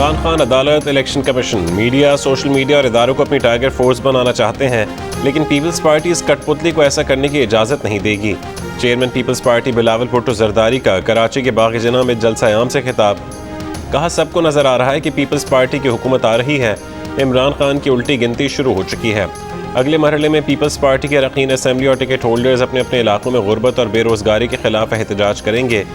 इमरान खान, अदालत, election commission, media, social media और इदारों को अपनी टारगेट फोर्स बनाना चाहते हैं, लेकिन पीपल्स पार्टी इस कठपुतली को ऐसा करने की इजाज़त नहीं देगी। चेयरमैन पीपल्स पार्टी बिलावल भुट्टो जरदारी का कराची के बाग जना में जलसा-ए-आम से खिताब। कहा, सबको नजर आ रहा है कि पीपल्स पार्टी की हुकूमत आ रही है, इमरान खान की उल्टी गिनती शुरू हो चुकी है। अगले मरहले में पीपल्स पार्टी के अरकान असेंबली और टिकट होल्डर्स अपने अपने इलाकों में गुर्बत और बेरोजगारी के खिलाफ एहतजाज करेंगे।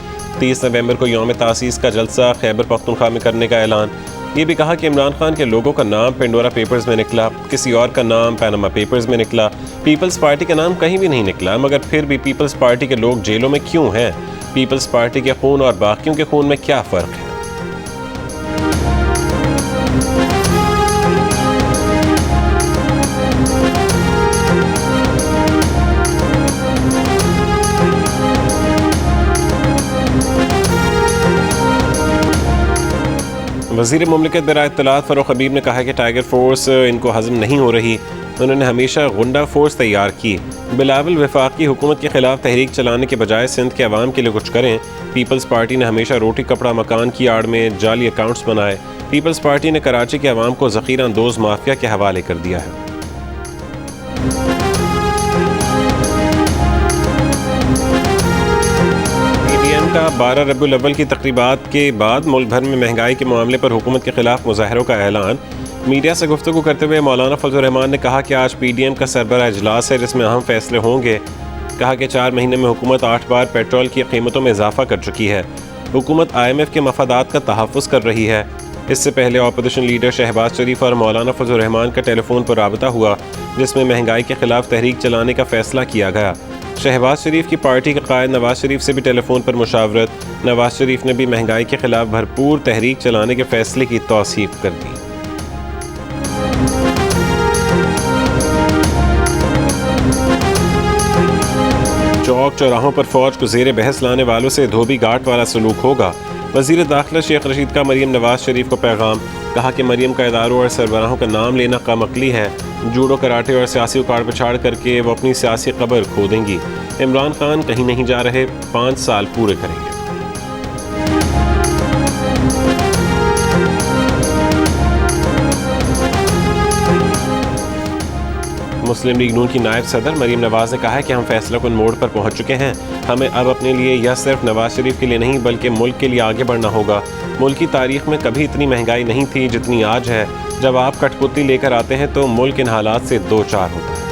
30 नवंबर को यौम तासीस का जलसा खैबर पख्तूनख्वा में करने का ऐलान। ये भी कहा कि इमरान खान के लोगों का नाम पेंडोरा पेपर्स में निकला, किसी और का नाम पैनामा पेपर्स में निकला, पीपल्स पार्टी का नाम कहीं भी नहीं निकला, मगर फिर भी पीपल्स पार्टी के लोग जेलों में क्यों हैं? पीपल्स पार्टी के खून और बाकियों के खून में क्या फ़र्क है? वज़ीर मुमलिकत बराए इत्तलात फ़ारूक हबीब ने कहा कि टाइगर फोर्स इनको हज़म नहीं हो रही। उन्होंने हमेशा गुंडा फोर्स तैयार की। बिलावल वफाकी हुकूमत के खिलाफ तहरीक चलाने के बजाय सिंध के अवाम के लिए कुछ करें। पीपल्स पार्टी ने हमेशा रोटी कपड़ा मकान की आड़ में जाली अकाउंट्स बनाए। पीपल्स पार्टी ने कराची के अवाम को ज़ख़ीरा अंदोज़ माफिया के हवाले कर दिया है। का 12 रबीउल अव्वल की तकरीबात के बाद मुल्क भर में महंगाई के मामले पर हुकूमत के खिलाफ मुजाहरों का ऐलान। मीडिया से गुफ्तगू करते हुए मौलाना फजल रहमान ने कहा कि आज PDM का सरबराह इजलास है जिसमें अहम फैसले होंगे। कहा कि 4 महीने में हुकूमत 8 बार पेट्रोल की कीमतों में इजाफा कर चुकी है। हुकूमत IMF के मफादात का तहफ़्फ़ुज़ कर रही है। इससे पहले अपोजिशन लीडर शहबाज शरीफ और मौलाना फजल रहमान का टेलीफोन पर राबता हुआ, जिसमें महंगाई के खिलाफ तहरीक चलाने का फैसला किया गया। शहबाज शरीफ की पार्टी के कायद नवाज शरीफ से भी टेलीफोन पर मुशावरत। नवाज शरीफ ने भी महंगाई के खिलाफ भरपूर तहरीक चलाने के फैसले की तौसीफ कर दी। चौक चौराहों पर फौज को ज़ेरे बहस लाने वालों से धोबी घाट वाला सलूक होगा। वज़ीर दाखिला शेख रशीद का मरियम नवाज शरीफ को पैगाम। कहा कि मरियम का इदारों और सरबराहों का नाम लेना कमअक्ली है। जूडो कराटे और सियासी उखाड़ पछाड़ करके वो अपनी सियासी कब्र खो देंगी। इमरान खान कहीं नहीं जा रहे, 5 साल पूरे करेंगे। मुस्लिम लीग नून की नायब सदर मरियम नवाज ने कहा है कि हम फैसला कुन मोड़ पर पहुंच चुके हैं। हमें अब अपने लिए या सिर्फ नवाज शरीफ के लिए नहीं बल्कि मुल्क के लिए आगे बढ़ना होगा। मुल्क की तारीख में कभी इतनी महंगाई नहीं थी जितनी आज है। जब आप कठपुतली लेकर आते हैं तो मुल्क इन हालात से दो चार होता है।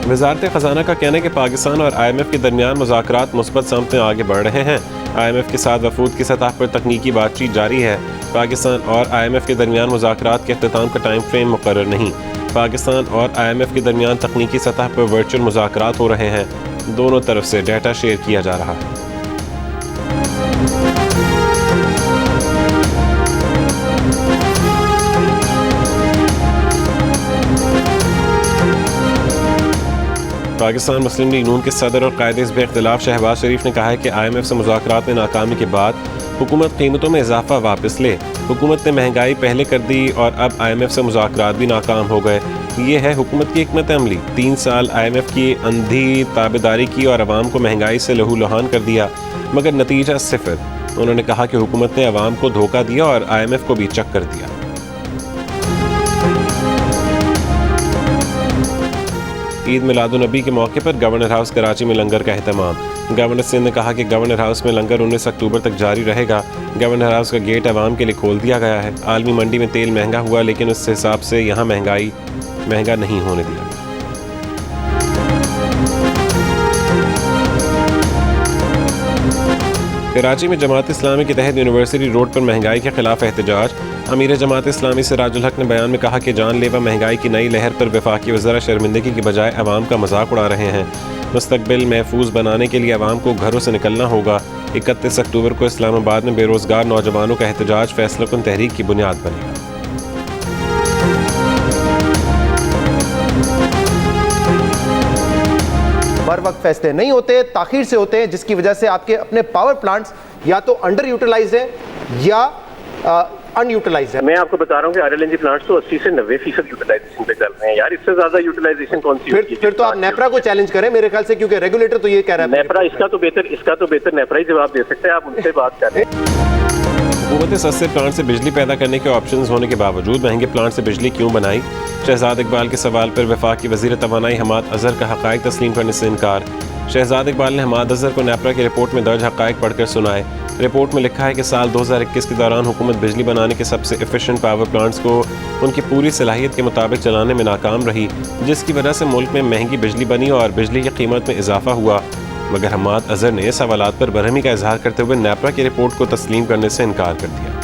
वज़ारत ख़ज़ाना का कहना है कि पाकिस्तान और IMF के दरमियान मुज़ाकरात मुस्बत समत में आगे बढ़ रहे हैं। IMF के साथ वफूद की सतह पर तकनीकी बातचीत जारी है। पाकिस्तान और IMF के दरमियान मुज़ाकरात के अख्ताम का टाइम फ्रेम मुकर्रर नहीं। पाकिस्तान और IMF के दरमियान तकनीकी सतह पर वर्चुअल मुज़ाकरात हो रहे हैं। दोनों तरफ से डाटा शेयर किया जा रहा है। पाकिस्तान मुस्लिम लीग नून के सदर और कायदे हिज़्ब इख्तिलाफ शहबाज शरीफ ने कहा है कि IMF से मुज़ाकरात में नाकामी के बाद हुकूमत कीमतों में इजाफा वापस ले। हुकूमत ने महंगाई पहले कर दी और अब IMF से मुज़ाकरात भी नाकाम हो गए। ये है हुकूमत की हिकमत अमली। 3 साल IMF की अंधी ताबेदारी की और अवाम को महंगाई से लहूलुहान कर दिया, मगर नतीजा सिफर। उन्होंने कहा कि हुकूमत ने अवाम को धोखा दिया और IMF को भी चक्कर दिया। ईद मिलादुन्नबी के मौके पर गवर्नर हाउस कराची में लंगर का एहतमाम। गवर्नर सिंध ने कहा कि गवर्नर हाउस में लंगर 19 अक्टूबर तक जारी रहेगा। गवर्नर हाउस का गेट आवाम के लिए खोल दिया गया है। आलमी मंडी में तेल महंगा हुआ, लेकिन उस हिसाब से यहाँ महंगा नहीं होने दिया। कराची में जमात इस्लामी के तहत यूनिवर्सिटी रोड पर महंगाई के खिलाफ एहतजाज। अमीर जमात इस्लामी सिराजुल हक ने बयान में कहा कि जानलेवा महंगाई की नई लहर पर वफाकी वज़रा शर्मिंदगी के बजाय अवाम का मजाक उड़ा रहे हैं। मुस्तकबिल महफूज बनाने के लिए अवाम को घरों से निकलना होगा। 31 अक्टूबर को इस्लामाबाद में बेरोजगार नौजवानों का एहतजाज फैसलाकुन तहरीक की बुनियाद बनेगा। बर वक्त फैसले नहीं होते, ताखीर से होते हैं, जिसकी वजह से आपके अपने पावर प्लांट्स या तो अंडर यूटिलाइज हैं या अनयूटिलाइज्ड है। मैं आपको बता रहा हूँ कि आरएलएनजी प्लांट्स तो 80 से 90% यूटिलाइजेशन पे चल रहे हैं यार, इससे ज्यादा यूटिलाइजेशन कौन सी होगी? फिर तो आप नेपरा को चैलेंज करें मेरे ख्याल से, क्योंकि रेगुलेटर तो ये कह रहा है। नेपरा इसका तो बेहतर नेपरा ही जवाब दे सकते हैं, आप उनसे बात करें। हुकूमत सस्ते प्लांट से बिजली पैदा करने के ऑप्शंस होने के बावजूद महंगे प्लांट से बिजली क्यों बनाई? शहजाद इकबाल के सवाल पर वफाकी वज़ीर तवानाई हमाद अजहर का हक़ाइक़ तस्लीम करने से इनकार। शहजाद इकबाल ने हमाद अजहर को नेपरा की रिपोर्ट में दर्ज हक़ाइक़ पढ़कर सुनाए। रिपोर्ट में लिखा है कि साल 2021 के दौरान हुकूमत बिजली बनाने के सबसे एफिशिएंट पावर प्लांट्स को उनकी पूरी सलाहियत के मुताबिक चलाने में नाकाम रही, जिसकी वजह से मुल्क में महंगी बिजली बनी और बिजली की कीमत में इजाफा हुआ। मगर हमाद अजहर ने सवालात पर बरहमी का इजहार करते हुए नेपरा की रिपोर्ट को तस्लीम करने से इनकार कर दिया।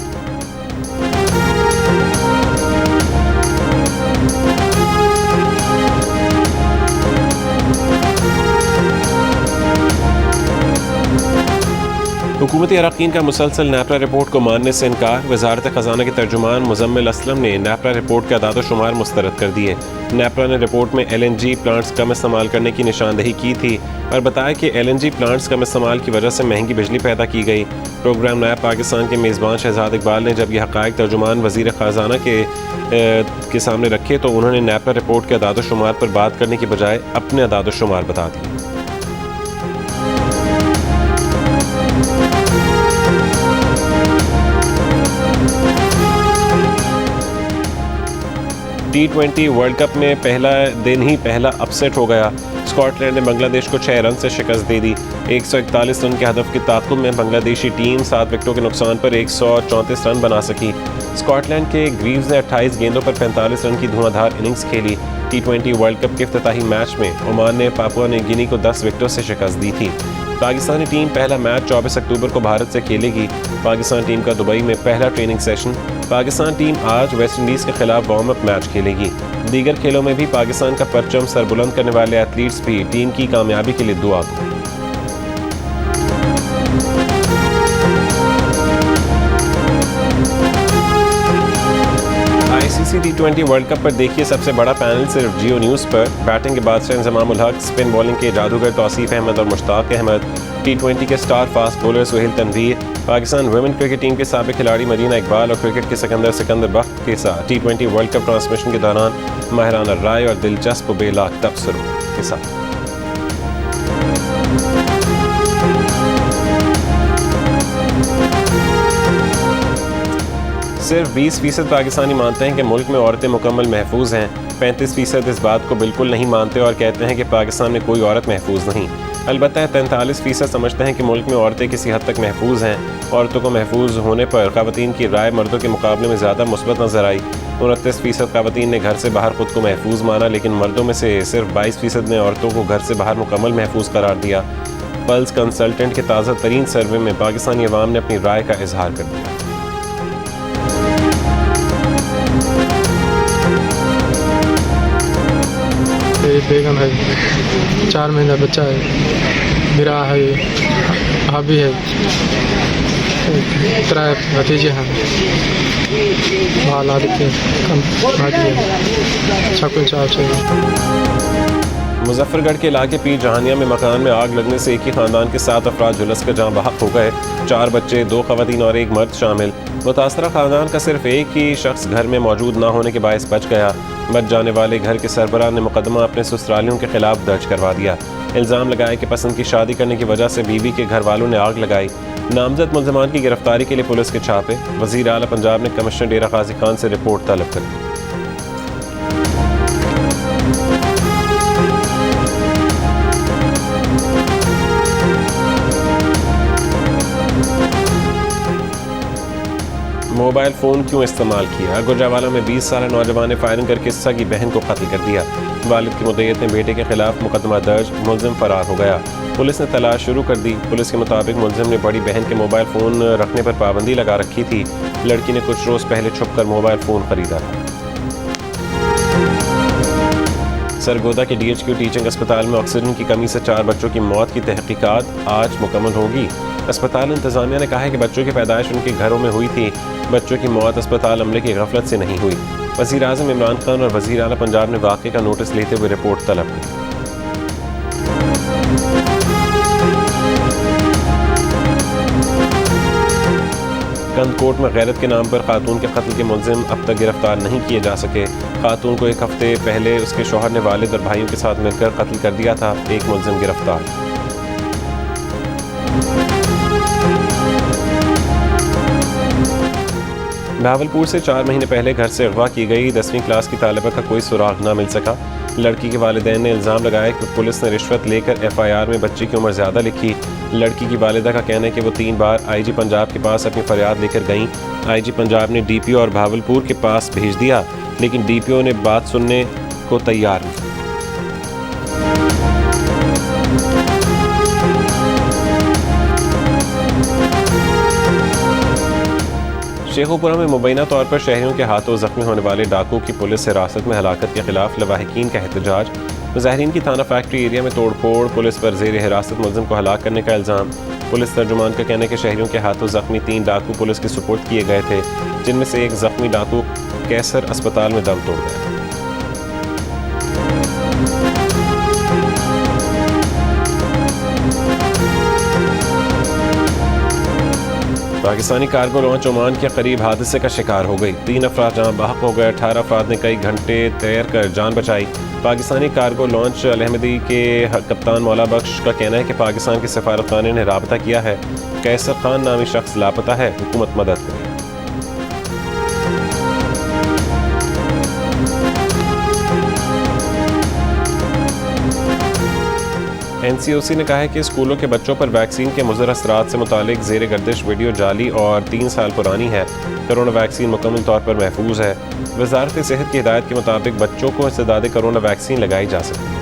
हुकूमती अरकान का मुसलसल नेपरा रिपोर्ट को मानने से इनकार। वजारत खजाना के तर्जुमान मुजम्मिल असलम ने नेपरा रिपोर्ट के अदाद शुमार मुस्तरद कर दिए। नेपरा ने रिपोर्ट में LNG प्लांट्स कम इस्तेमाल करने की निशानदही की थी और बताया कि LNG प्लांट्स कम इस्तेमाल की वजह से महंगी बिजली पैदा की गई। प्रोग्राम नया पाकिस्तान के मेज़बान शहजाद इकबाल ने जब यह हक़ाइक़ तर्जुमान वज़ीर ख़जाना के सामने रखे तो उन्होंने नेपरा रिपोर्ट के अदाद शुमार पर बात करने की बजाय अपने अदाद शुमार बता दिए। T20 वर्ल्ड कप में पहला दिन ही पहला अपसेट हो गया। स्कॉटलैंड ने बांग्लादेश को 6 रन से शिकस्त दे दी। 141 रन के हदफ की ताक़ुब में बांग्लादेशी टीम 7 विकेटों के नुकसान पर 134 रन बना सकी। स्कॉटलैंड के ग्रीव्स ने 28 गेंदों पर 45 रन की धुआंधार इनिंग्स खेली। T20 वर्ल्ड कप के इफ्तिताही मैच में ओमान ने पापुआ न्यू गिनी को 10 विकेटों से शिकस्त दी थी। पाकिस्तानी टीम पहला मैच 24 अक्टूबर को भारत से खेलेगी। पाकिस्तान टीम का दुबई में पहला ट्रेनिंग सेशन। पाकिस्तान टीम आज वेस्ट इंडीज़ के खिलाफ वार्म अप मैच खेलेगी। दीगर खेलों में भी पाकिस्तान का परचम सरबुलंद करने वाले एथलीट्स भी टीम की कामयाबी के लिए दुआ करें। ICC T20 वर्ल्ड कप पर देखिए सबसे बड़ा पैनल सिर्फ जियो न्यूज़ पर। बैटिंग के बादशाह इंजमामुल हक, स्पिन बॉलिंग के जादूगर तौसीफ अहमद और मुश्ताक अहमद, T20 के star fast bowler Sohail Tanvir, Pakistan women cricket team के साबिक खिलाड़ी मरीना इकबाल और क्रिकेट के सिकंदर बख्त के साथ T20 वर्ल्ड कप ट्रांसमिशन के दौरान माहिराना राय और दिलचस्प बेलाग तबसरों के साथ। सिर्फ 20% पाकिस्तानी मानते हैं कि मुल्क में औरतें मुकम्मल महफूज हैं। 35% इस बात को बिल्कुल नहीं मानते और कहते हैं कि पाकिस्तान में कोई औरत महफूज नहीं। अलबत्ता 43% समझते हैं कि मुल्क में औरतें किसी हद तक महफूज हैं। औरतों को महफूज होने पर ख़वातीन की राय मर्दों के मुकाबले में ज़्यादा मुस्बत नजर आई। 29% ख़वातीन ने घर से बाहर खुद को महफूज माना, लेकिन मर्दों में से सिर्फ 22% ने औरतों को घर से बाहर मुकम्मल महफूज करार दिया। पल्स कंसल्टेंट के ताज़ा तरीन सर्वे में पाकिस्तानी अवाम ने अपनी राय का इजहार कर दिया। बेगम है, 4 महीना बच्चा है, मेरा है, भाभी है, 3 भतीजे हैं, बाल आदि कम भाभी है, अच्छा कुछ चाहिए। मुजफ्फरगढ़ के इलाके पीर जहानिया में मकान में आग लगने से एक ही खानदान के 7 अफराद झुलस कर जहाँ बहक हो गए। 4 बच्चे, 2 खवातीन और 1 मर्द शामिल। मुतासरा खानदान का सिर्फ एक ही शख्स घर में मौजूद ना होने के बायस बच गया। बच जाने वाले घर के सरबराह ने मुकदमा अपने ससुरालियों के खिलाफ दर्ज करवा दिया। इल्ज़ाम लगाया कि पसंद की शादी करने की वजह से बीवी के घर वालों ने आग लगाई। नामजद मुल्ज़िमान की गिरफ्तारी के लिए पुलिस के छापे। वज़ीर आला पंजाब ने कमिश्नर डेरा गाजी खान से रिपोर्ट तलब कर दी। मोबाइल फ़ोन क्यों इस्तेमाल किया? गुजरावाला में 20 साल नौजवान ने फायरिंग करके सगी बहन को कत्ल कर दिया। वालिद की मुद्दत ने बेटे के खिलाफ मुकदमा दर्ज, मुलजिम फरार हो गया। पुलिस ने तलाश शुरू कर दी। पुलिस के मुताबिक मुलजिम ने बड़ी बहन के मोबाइल फ़ोन रखने पर पाबंदी लगा रखी थी। लड़की ने कुछ रोज़ पहले छुपकर मोबाइल फ़ोन खरीदा था। सरगोदा के DHQ टीचिंग अस्पताल में ऑक्सीजन की कमी से 4 बच्चों की मौत की तहकीकात आज मुकम्मल होगी। अस्पताल इंतज़ामिया ने कहा है कि बच्चों की पैदाइश उनके घरों में हुई थी। बच्चों की मौत अस्पताल अमले की गफलत से नहीं हुई। वज़ीर आज़म इमरान खान और वज़ीर आला पंजाब ने वाक़े का नोटिस लेते हुए रिपोर्ट तलब की। कंदकोट में गैरत के नाम पर खातून के कत्ल के मुलजिम अब तक गिरफ्तार नहीं किए जा सके। खातून को एक हफ्ते पहले उसके शौहर ने वालिद और भाइयों के साथ मिलकर कत्ल कर दिया था। एक मुलजिम गिरफ्तार। भावलपुर से 4 महीने पहले घर से अगवा की गई 10वीं क्लास की तालिबा का कोई सुराग न मिल सका। लड़की के वालिदैन ने इल्ज़ाम लगाया कि पुलिस ने रिश्वत लेकर FIR में बच्ची की उम्र ज़्यादा लिखी। लड़की की वालिदा का कहना है कि वो 3 बार IG पंजाब के पास अपनी फरियाद लेकर गईं। IG पंजाब ने DPO और भावलपुर के पास भेज दिया, लेकिन DPO ने बात सुनने को तैयार नहीं। शेखुपुरा में मुबैना तौर पर शहरियों के हाथों जख्मी होने वाले डाकू की पुलिस हिरासत में हलाकत के खिलाफ लवाहिकीन का एहतजाज। मुजाहिरीन की थाना फैक्ट्री एरिया में तोड़फोड़, पुलिस पर जेर हिरासत मुलजिम को हलाक करने का इल्ज़ाम। पुलिस तर्जुमान का कहना है कि शहरियों के हाथों जख्मी 3 डाकू पुलिस के सुपुर्द किए गए थे, जिनमें से एक जख्मी डाकू कैसर अस्पताल में दम तोड़ गया। पाकिस्तानी कार्गो लॉन्च ओमान के करीब हादसे का शिकार हो गई। 3 अफराद जहां बहक हो गए, 18 अफराद ने कई घंटे तैर कर जान बचाई। पाकिस्तानी कार्गो लॉन्च अल अहमदी के कप्तान मौला बख्श का कहना है कि पाकिस्तान के सफारतखाने ने राबता किया है। कैसर खान नामी शख्स लापता है, हुकूमत मदद करे। NCOC ने कहा है कि स्कूलों के बच्चों पर वैक्सीन के मुज़र असरात से मुतालिक ज़ेर गर्दिश वीडियो जाली और 3 साल पुरानी है। कोरोना वैक्सीन मुकम्मल तौर पर महफूज है। वज़ारत सेहत की हिदायत के मुताबिक बच्चों को इस्तेदाद कोरोना वैक्सीन लगाई जा सकती है।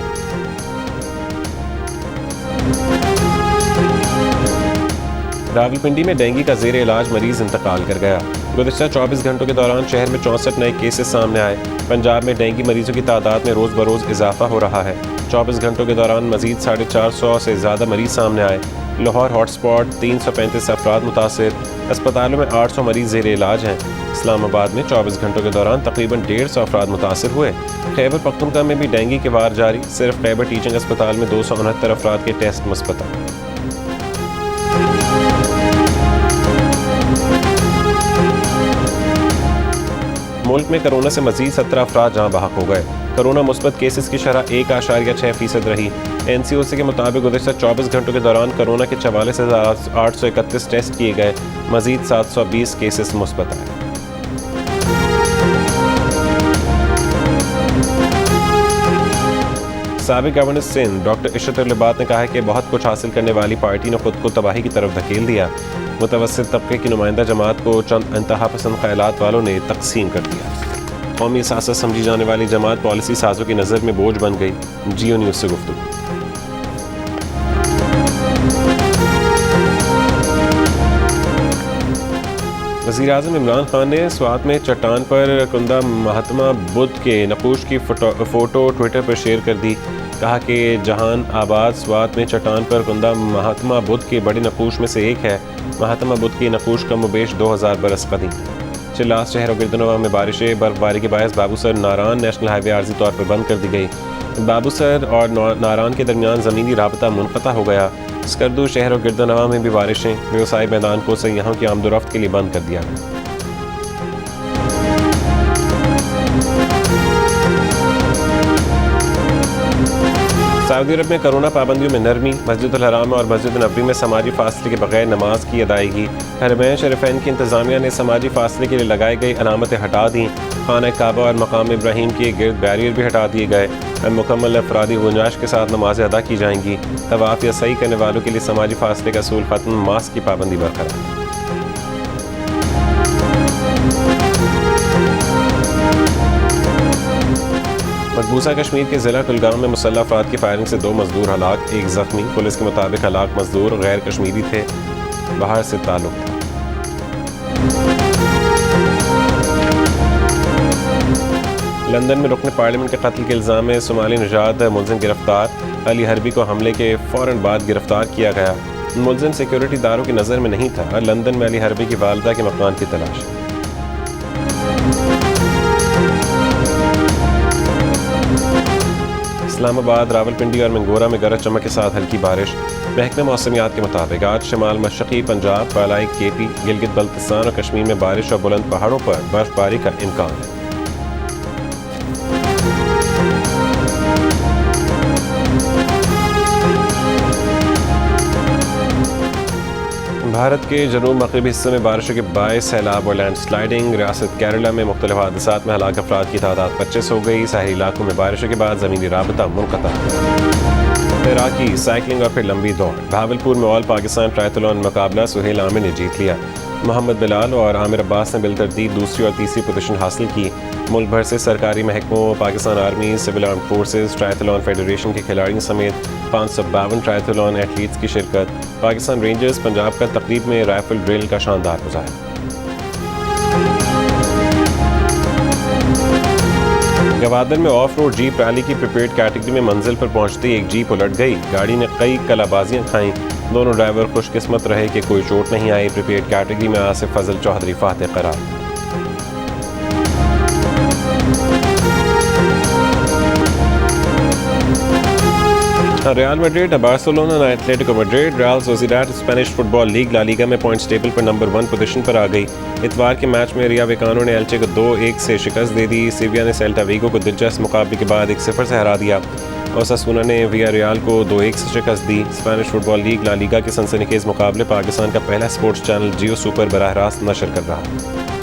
रावलपिंडी में डेंगू का ज़ेर इलाज मरीज इंतकाल कर गया। गुज़िश्ता 24 घंटों के दौरान शहर में 64 नए केसेस सामने आए। पंजाब में डेंगू मरीजों की तादाद में रोज़ बरोज़ इजाफा हो रहा है। 24 घंटों के दौरान मजीद 450 से ज़्यादा मरीज सामने आए। लाहौर हॉटस्पॉट 335 अफराद मुतासिर। अस्पतालों में 800 मरीज ज़ेर इलाज हैं। इस्लामाबाद में 24 घंटों के दौरान तकरीबन 150 अफराद मुतासिर हुए। खैबर पख्तूनख्वा में भी डेंगू के वार जारी। सिर्फ खैबर टीचिंग अस्पताल में 269 अफराद के टेस्ट मुस्बत आए। मुल्क में कोरोना से मजीद 17 अफराद जहाँ बहक हो गए। कोरोना मुस्बत केसेस की शरह 1.6% रही। NCOC के मुताबिक गुज़िश्ता 24 घंटों के दौरान कोरोना के 44,831 टेस्ट किए गए। मजीद 720 केसेस मुस्बत आए। साबिक गवर्नर सिंध डॉक्टर इशरत लिबात ने कहा है कि बहुत कुछ हासिल करने वाली पार्टी ने खुद को तबाही की तरफ धकेल दिया। मुतवस्सित तबके की नुमाइंदा जमात को चंद इंतहा पसंद ख्यालात वालों ने तकसीम कर दिया। कौमी असासा समझी जाने वाली जमात पॉलिसी साजों की नज़र में बोझ बन गई। जियो न्यूज़ से गुफ्तगू। वज़ीर-ए-आज़म इमरान खान ने स्वात में चट्टान पर कुंदा महात्मा बुद्ध के नक़ूश की फ़ोटो ट्विटर पर शेयर कर दी। कहा कि जहान आबाद स्वात में चट्टान पर कुंदा महात्मा बुद्ध के बड़े नक़ूश में से एक है। महात्मा बुद्ध की नक़ूश कम बेश 2000 बरस कदीम है। चिल्लास शहर और गिरदनवा में बारिशें। बर्फबारी के बायस बाबूसर नारान नेशनल हाईवे आर्जी तौर पर बंद कर दी गई। बाबूसर और नारान के दरमियान ज़मीनी राबता मुनक़ता हो गया। स्कर्दू शहर और गिरदनवा में भी बारिशें। व्यवसाय मैदान को सयाहों की आमदोरफ्त के लिए बंद कर दिया गया। सऊदी अरब में कोरोना पाबंदियों में नरमी। मस्जिदुल हराम और मस्जिद नबवी में समाजी फासले के बगैर नमाज की अदायगी। हरमैन शरीफैन की इंतज़ामिया ने समाजी फासले के लिए लगाई गई अलामतें हटा दी। खाना काबा और मकाम इब्राहीम के गिर्द बैरियर भी हटा दिए गए। अब मुकम्मल अफरादी गुंजाइश के साथ नमाजें अदा की जाएंगी। तवाफ़ या सही करने वालों के लिए समाजी फासले का असूल खत्म। मास्क की पाबंदी बरकरार। मकबूजा कश्मीर के ज़िला कुलगाम में मुसल्लह अफराद की फायरिंग से 2 मजदूर हलाक, 1 ज़ख्मी। पुलिस के मुताबिक हलाक मजदूर गैर कश्मीरी थे, बाहर से ताल्लुक़ था। लंदन में रुकन पार्लियामेंट के कत्ल के इल्ज़ाम में सोमाली निजात मुलजिम गिरफ्तार। अली हरबी को हमले के फ़ौरन बाद गिरफ्तार किया गया। मुलजिम सिक्योरिटी दारों की नज़र में नहीं था। लंदन में अली हरबी की वालदा के मकान की तलाश। इस्लामाबाद, रावलपिंडी और मंगोरा में गरज चमक के साथ हल्की बारिश। महकमे मौसमियात के मुताबिक आज शमाल मशरक़ी पंजाब, बालाई केपी, गिलगित बल्तिस्तान और कश्मीर में बारिश और बुलंद पहाड़ों पर बर्फबारी का इम्कान है। भारत के जनूब मगरबी हिस्से में बारिशों के बायस सैलाब और लैंडस्लाइडिंग। रियासत केरला में मुख्तलिफ हादसात में हलाक अफराद की तादाद 25 हो गई। साहिली इलाकों में बारिशों के बाद ज़मीनी राबता मुनक़ता। तैराकी, साइकिलिंग और फिर लंबी दौड़। भावलपुर में ऑल पाकिस्तान ट्रायथलॉन मुकाबला सुहेल आमिर ने जीत लिया। मोहम्मद बिलाल और आमिर अब्बास ने बिलतरतीब दूसरी और तीसरी पोजीशन हासिल की। मुल्क भर से सरकारी महकमों, Pakistan army, civil armed forces, triathlon federation के खिलाड़ियों समेत 552 ट्रायथलॉन एथलीट्स की शिरकत। पाकिस्तान रेंजर्स पंजाब का तकरीब में राइफल ड्रिल का शानदार मुजाहिरा। गवादर में ऑफ रोड जीप रैली की प्रिपेयर्ड कैटेगरी में मंजिल पर पहुंचते एक जीप उलट गई। गाड़ी ने कई कलाबाजियां खाईं। दोनों ड्राइवर खुशकिस्मत रहे कि कोई चोट नहीं आई। प्रिपेयर्ड कैटेगरी में आसिफ फजल चौधरी फातेह करार। रियल मैड्रिड, बार्सिलोना और Atletico Madrid. Real Sociedad Spanish football league La Liga में पॉइंट्स टेबल पर नंबर 1 पोजीशन पर आ गई। इतवार के मैच में रिया वेकानो ने एल्चे को 2-1 से शिकस्त दे दी। सेविया ने सेल्टा वीगो को दिलचस्प मुकाबले के बाद 1-0 से हरा दिया। ओसासुना ने वियारियल को 2-1 से शिकस्त दी। Spanish football league La Liga के सनसनीखेज मुकाबले पाकिस्तान का पहला स्पोर्ट्स चैनल जियो सुपर बराह रास्त नशर कर रहा है।